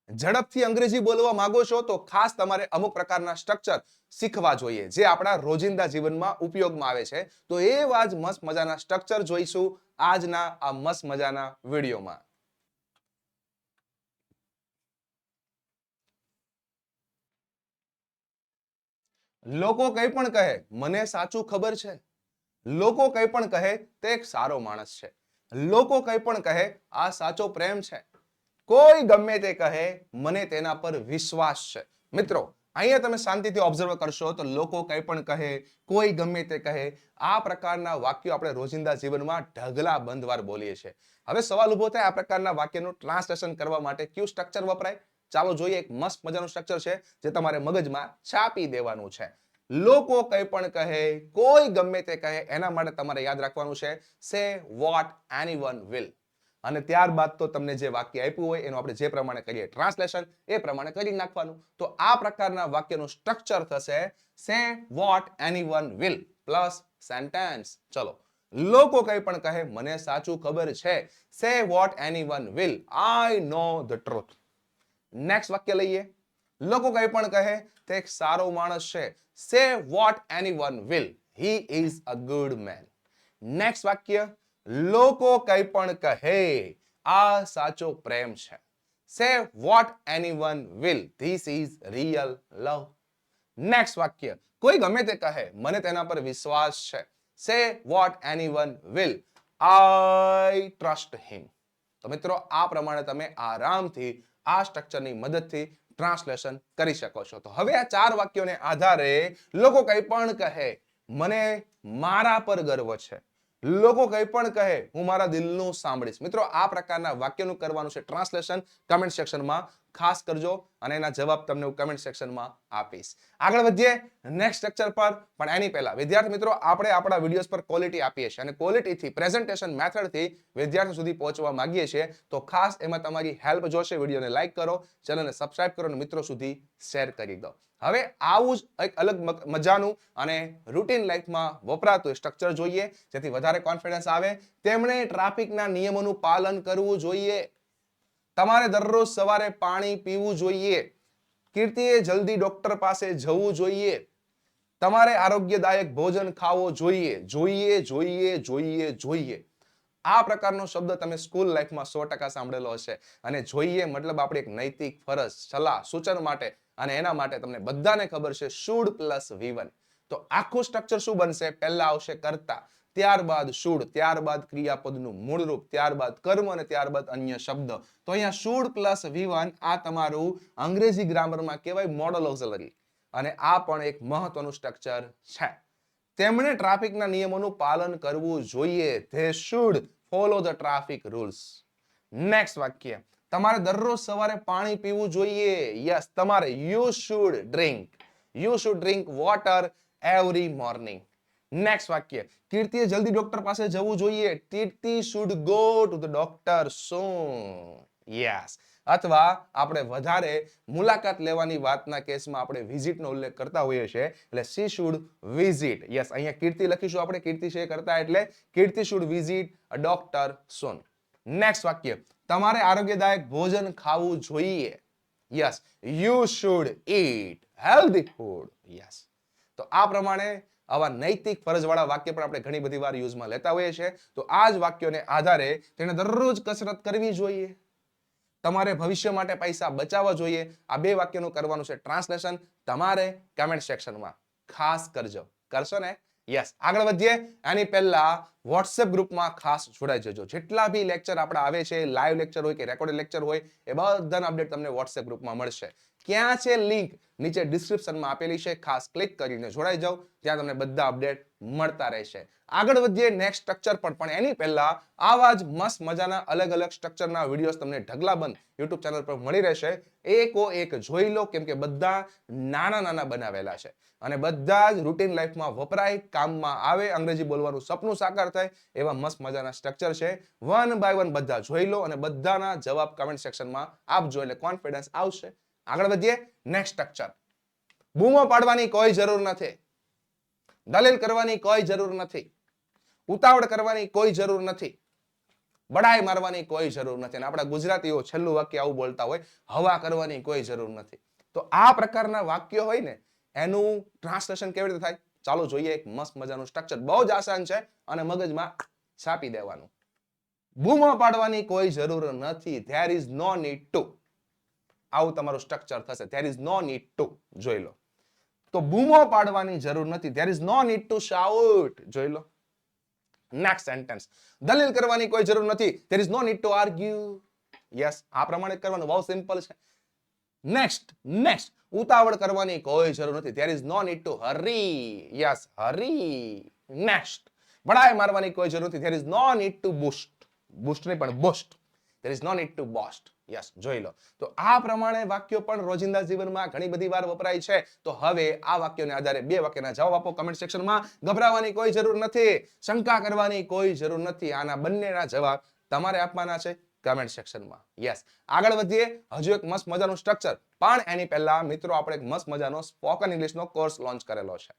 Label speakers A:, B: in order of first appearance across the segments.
A: ઝડપથી અંગ્રેજી બોલવા માંગો છો તો ખાસ તમારે અમુક પ્રકારના સ્ટ્રક્ચર શીખવા જોઈએ જે આપણા રોજિંદા જીવનમાં ઉપયોગમાં આવે છે. તો એવા જ મસ્ત મજાના સ્ટ્રક્ચર જોઈશું આજના આ મસ્ત મજાના વિડીયોમાં. લોકો કંઈ પણ કહે મને સાચું ખબર છે. લોકો કંઈ પણ કહે તે એક સારો માણસ છે. લોકો કંઈ પણ કહે આ સાચો પ્રેમ છે. કોઈ ગમે તે કહે મને તેના પર વિશ્વાસ છે. મિત્રો અહીંયા તમે શાંતિથી ઓબ્ઝર્વ કરશો તો લોકો કંઈ પણ કહે, કોઈ ગમે તે કહે, આ પ્રકારના વાક્યો આપણે રોજિંદા જીવનમાં ઢગલા બંધવાર બોલીએ છીએ. હવે સવાલ ઉભો થાય આ પ્રકારના વાક્યનું ટ્રાન્સલેશન કરવા માટે કયું સ્ટ્રક્ચર વપરાય? ચાલો જોઈએ. એક મસ્ત મજાનું સ્ટ્રક્ચર છે જે તમારે મગજમાં છાપી દેવાનું છે. લોકો કંઈ પણ કહે, કોઈ ગમે તે કહે, એના માટે તમારે યાદ રાખવાનું છે સે વોટ એનીવન વિલ. અને ત્યારબાદ તો તમને જે વાક્ય આપ્યું હોય એનું આપણે જે પ્રમાણે કરીએ ટ્રાન્સલેશન એ પ્રમાણે કરી નાખવાનું. તો આ પ્રકારના વાક્યનું સ્ટ્રક્ચર થશે સે what anyone will plus sentence. ચલો, લોકો કંઈ પણ કહે મને સાચું ખબર છે. Say what anyone will I know the truth. Next વાક્ય લઈએ. લોકો કંઈ પણ કહે તે એક સારો માણસ છે. Say what anyone will he is a good man. Next વાક્ય. લોકો કંઈ પણ કહે આ સાચો પ્રેમ છે. Say what anyone will this is real love. Next વાક્ય. કોઈ ગમે તે કહે મને તેના પર વિશ્વાસ છે. Say what anyone will I trust him. તો મિત્રો આ પ્રમાણે તમે આરામથી આ સ્ટ્રક્ચરની મદદથી ટ્રાન્સલેશન કરી શકો છો. તો હવે આ 4 વાક્યોને આધારે લોકો કંઈ પણ કહે મને મારા પર ગર્વ છે. લોકો કંઈ પણ કહે હું મારા દિલનું સાંભળીશ. મિત્રો આ પ્રકારના વાક્યનું કરવાનું છે ટ્રાન્સલેશન. કમેન્ટ સેક્શનમાં ખાસ કરજો અને એના જવાબ તમને હું કમેન્ટ સેક્શનમાં આપીશ. આગળ વધીએ નેક્સ્ટ સ્ટ્રક્ચર પર. પણ એની પહેલા વિદ્યાર્થી મિત્રો આપણે આપણા વિડીયોઝ પર ક્વોલિટી આપીએ છીએ અને ક્વોલિટીથી પ્રેઝન્ટેશન મેથડથી વિદ્યાર્થીઓ સુધી પહોંચવા માંગીએ છીએ. તો ખાસ એમાં તમારી હેલ્પ જોશે. વિડીયોને લાઈક કરો, ચેનલને સબસ્ક્રાઇબ કરો અને મિત્રો સુધી શેર કરી દો. હવે આવું જ એક અલગ મજાનું અને રૂટીન લાઈફમાં વપરાતું સ્ટ્રક્ચર જોઈએ જેથી વધારે કોન્ફિડન્સ આવે. તેમણે ટ્રાફિકના નિયમોનું પાલન કરવું જોઈએ. તમારે દરરોજ સવારે પાણી પીવું જોઈએ. કીર્તિએ જલ્દી ડોક્ટર પાસે જવું જોઈએ. તમારે આરોગ્યદાયક ભોજન ખાવો જોઈએ. જોઈએ જોઈએ જોઈએ જોઈએ. આ પ્રકારનો શબ્દ તમે સ્કૂલ લાઈફમાં 100% સાંભળેલો હશે. અને જોઈએ મતલબ આપણી એક નૈતિક ફરજ, સલાહ, સૂચન માટે અને એના માટે તમને બધાને ખબર છે શુડ પ્લસ V1. તો આખું સ્ટ્રક્ચર શું બનશે? પહેલા આવશે કર્તા, ત્યારબાદ શુડ, ત્યારબાદ ક્રિયાપદનું મૂળ રૂપ, ત્યારબાદ કર્મ અને ત્યારબાદ અન્ય શબ્દ. તો અહીંયા શુડ પ્લસ V1 આ તમારું અંગ્રેજી ગ્રામરમાં કહેવાય મોડલ ઓક્ઝિલરી. અને આ પણ એક મહત્વનું સ્ટ્રક્ચર છે. તેમણે ટ્રાફિકના નિયમોનું પાલન કરવું જોઈએ. They should follow the traffic rules. Next વાક્ય. તમારે દરરોજ સવારે પાણી પીવું જોઈએ. યસ, તમારે you should drink water every morning. Next વાક્ય. કીર્તિએ જલ્દી ડોક્ટર પાસે જવું જોઈએ. Kirti should go to the doctor soon. Yes. અથવા આપણે વધારે મુલાકાત લેવાની વાતના કેસમાં આપણે વિઝિટનો ઉલ્લેખ કરતા હોઈએ છીએ એટલે શી શુડ વિઝિટ. યસ, અહીંયા કીર્તિ લખીશું આપણે. કીર્તિ છે કરતા એટલે Kirti should visit a doctor soon. Next વાક્ય. તમારે આરોગ્યદાયક ભોજન ખાવું જોઈએ. Yes, you should eat healthy food. Yes. તો આ પ્રમાણે આવા નૈતિક ફરજવાળા વાક્ય પણ આપણે ઘણી બધી વાર યુઝમાં લેતા હોઈએ છીએ. તો આ જ વાક્યોને આધારે તેને દરરોજ કસરત કરવી જોઈએ. તમારે ભવિષ્ય માટે પૈસા બચાવવા જોઈએ. આ 2 વાક્યનું કરવાનું છે ટ્રાન્સલેશન. તમારે કમેન્ટ સેક્શનમાં ખાસ કરજો. કરશો ને? યસ. આગળ વધીએ. આની પહેલા વોટ્સએપ ગ્રુપમાં ખાસ જોડાઈ જજો. જેટલા બી લેક્ચર આપણા આવે છે, લાઈવ લેક્ચર હોય કે રેકોર્ડેડ લેક્ચર હોય, એ બધાના અપડેટ તમને વોટ્સએપ ગ્રુપમાં મળશે. ક્યાં છે લિંક? નીચે ડિસ્ક્રિપ્શનમાં આપેલી છે. ખાસ ક્લિક કરીને જોડાઈ જાઓ. ત્યાં તમને બધા અપડેટ મળતા રહેશે. આગળ વધીએ નેક્સ્ટ સ્ટ્રક્ચર પર. પણ એની પહેલા આવા જ મસ્ત મજાના અલગ અલગ સ્ટ્રક્ચરના વિડીયોઝ તમને ઢગલાબંધ YouTube ચેનલ પર મળી રહેશે. એકો એક જોઈ લો કેમ કે બધા નાના નાના બનાવેલા છે અને બધા જ રૂટીન લાઈફમાં વપરાય, કામમાં આવે, અંગ્રેજી બોલવાનું સપનું સાકાર થાય એવા મસ્ત મજાના સ્ટ્રક્ચર છે. વન બાય વન બધા જોઈ લો અને બધાના જવાબ કમેન્ટ સેક્શનમાં આપજો એટલે કોન્ફિડન્સ આવશે. આગળ વધીએ નેક્સ્ટ સ્ટ્રક્ચર. બૂમો પાડવાની કોઈ જરૂર નથી. દલીલ કરવાની કોઈ જરૂર નથી. ઉતાવળ કરવાની કોઈ જરૂર નથી. બડાઈ મારવાની કોઈ જરૂર નથી. અને આપણા ગુજરાતીઓ છેલ્લું વાક્ય આવું બોલતા હોય, હવા કરવાની કોઈ જરૂર નથી. તો આ પ્રકારના વાક્યો હોય ને એનું ટ્રાન્સલેશન કેવી રીતે થાય ચાલો જોઈએ. એક મસ્ત મજાનું સ્ટ્રક્ચર, બહુ જ આસાન છે અને મગજમાં છાપી દેવાનું. બૂમો પાડવાની કોઈ જરૂર નથી. There is no need to. આવું તમારું સ્ટ્રક્ચર થશે. There is no need to. જોઈ લો. તો બૂમો પાડવાની જરૂર નથી. There is no need to shout. જોઈ લો. Next sentence. દલીલ કરવાની કોઈ જરૂર નથી. There is no need to argue. Yes, આ પ્રમાણે કરવાનું બહુ સિમ્પલ છે. નેક્સ્ટ. ઉતાવળ કરવાની કોઈ જરૂર નથી. There is no need to hurry. Yes, hurry. Next. બડાઈ મારવાની કોઈ જરૂર નથી. There is no need to boost. Boost નહીં પણ boast. There is no need to boast. Yes, જોઈ લો. તો આ પ્રમાણે વાક્યો પણ રોજિંદા જીવનમાં ઘણી બધી વાર વપરાય છે. તો હવે આ વાક્યોને આધારે બે વાક્યના જવાબ આપો કમેન્ટ સેક્શનમાં. ગભરાવાની કોઈ જરૂર નથી. શંકા કરવાની કોઈ જરૂર નથી. આના બંનેના જવાબ તમારે આપવાના છે કમેન્ટ સેક્શનમાં. યસ, આગળ વધીએ. હજુ એક મસ્ત મજાનું સ્ટ્રક્ચર, પણ એની પહેલા મિત્રો આપણે એક મસ્ત મજાનો સ્પોકન ઇંગ્લિશનો કોર્સ લોન્ચ કરેલો છે.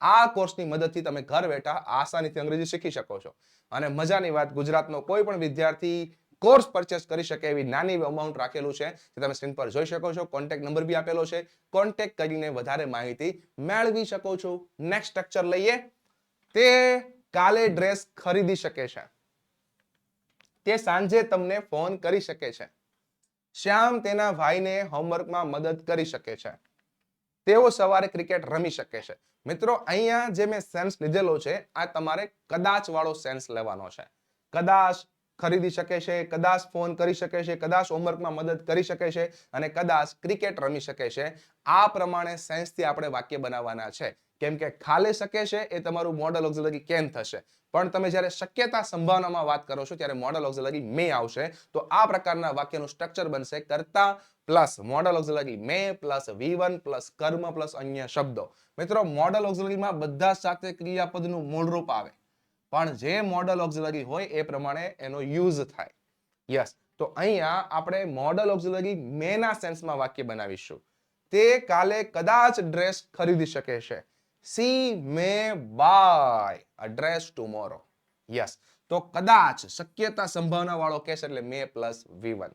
A: આ કોર્સની મદદથી તમે ઘર બેઠા આસાનીથી અંગ્રેજી શીખી શકો છો. અને મજાની વાત, ગુજરાતનો કોઈ પણ વિદ્યાર્થી કોર્સ પરચેસ કરી શકે એવી નાની અમાઉન્ટ રાખેલું છે, જે તમે સ્ક્રીન પર જોઈ શકો છો. કોન્ટેક્ટ નંબર બી આપેલો છે. કોન્ટેક્ટ કરીને વધારે માહિતી મેળવી શકો છો. નેક્સ્ટ સ્ટ્રક્ચર લઈએ. તે કાલે ડ્રેસ ખરીદી શકે છે. તે સાંજે તમને ફોન કરી શકે છે. શ્યામ તેના ભાઈને હોમવર્કમાં મદદ કરી શકે છે. તેઓ સવારે ક્રિકેટ રમી શકે છે. મિત્રો, અહીંયા જે મેં સેન્સ લીધેલો છે, આ તમારે કદાચ વાળો સેન્સ લેવાનો છે. કદાચ ખરીદી શકે છે, કદાચ ફોન કરી શકે છે, કદાચ હોમવર્કમાં મદદ કરી શકે છે અને કદાચ ક્રિકેટ રમી શકે છે. આ પ્રમાણે સેન્સથી આપણે વાક્ય બનાવવાના છે. કેમ કે ખાલી શકે છે એ તમારું મોડલ ઓક્ઝિલરી કેન થશે. પણ તમે જ્યારે શક્યતા સંભાવનામાં વાત કરો છો ત્યારે મોડલ ઓક્ઝિલરી મે આવશે. તો આ પ્રકારના વાક્યનું સ્ટ્રક્ચર બનશે કર્તા પ્લસ મોડલ ઓક્ઝિલરી મે પ્લસ V1 પ્લસ કર્મ પ્લસ અન્ય શબ્દો. મિત્રો, મોડલ ઓક્ઝિલરીમાં બધા સાથે ક્રિયાપદનું મૂળરૂપ આવે, પણ જે મોડલ ઓક્ઝિલરી હોય એ પ્રમાણે એનો યુઝ થાય. યસ, તો અહીંયા આપણે મોડલ ઓક્ઝિલરી મેના સેન્સમાં વાક્ય બનાવીશું. તે કાલે કદાચ ડ્રેસ ખરીદી શકે છે. She may buy a dress tomorrow. Yes, તો કદાચ શક્યતા સંભાવના વાળો કેસ એટલે મે પ્લસ V1.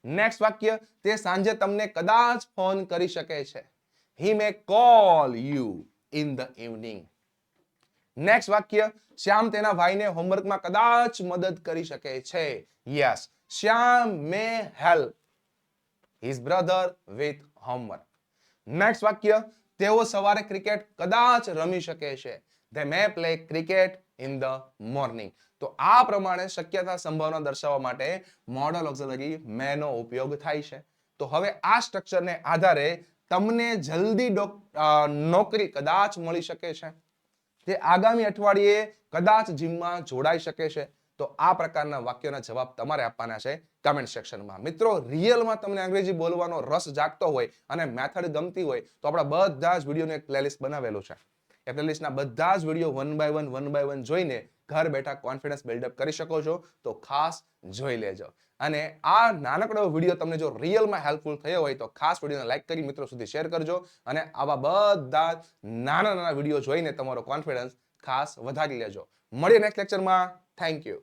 A: નેક્સ્ટ વાક્ય. તે સાંજે તમને કદાચ ફોન કરી શકે છે. He may call you in the evening. Next વાક્ય. શ્યામ તેના ભાઈને હોમવર્કમાં કદાચ મદદ કરી શકે છે. Yes, Shyam may help his brother with homework. Next વાક્ય. તેઓ સવારે ક્રિકેટ કદાચ રમી શકે છે. They may play cricket in the morning. તો આ પ્રમાણે શક્યતા સંભાવના દર્શાવવા માટે મોડલ ઓક્ઝિલરી મે નો ઉપયોગ થાય છે. તો હવે આ સ્ટ્રક્ચરને આધારે તમને જલ્દી નોકરી કદાચ મળી શકે છે. તે આગામી અઠવાડિયે કદાચ જીમમાં જોડાઈ શકે છે. તો આ પ્રકારના વાક્યોના જવાબ તમારે આપવાના છે કમેન્ટ સેક્શનમાં. મિત્રો, રિયલમાં તમને અંગ્રેજી બોલવાનો રસ જાગતો હોય અને મેથડ ગમતી હોય તો આપણા બધા જ વિડીયોનો એક પ્લેલિસ્ટ બનાવેલો છે. એ પ્લેલિસ્ટના બધા જ વિડીયો વન બાય વન જોઈને ઘર બેઠા કોન્ફિડન્સ બિલ્ડઅપ કરી શકો છો. તો ખાસ જોઈ લેજો. અને આ નાનકડો વિડીયો તમને જો રિયલમાં હેલ્પફુલ થયો હોય તો ખાસ વિડીયોને લાઈક કરી મિત્રો સુધી શેર કરજો. અને આવા બધા નાના વિડીયો જોઈને તમારો કોન્ફિડન્સ ખાસ વધારી લેજો. મળીએ નેક્સ્ટ લેક્ચરમાં. Thank you.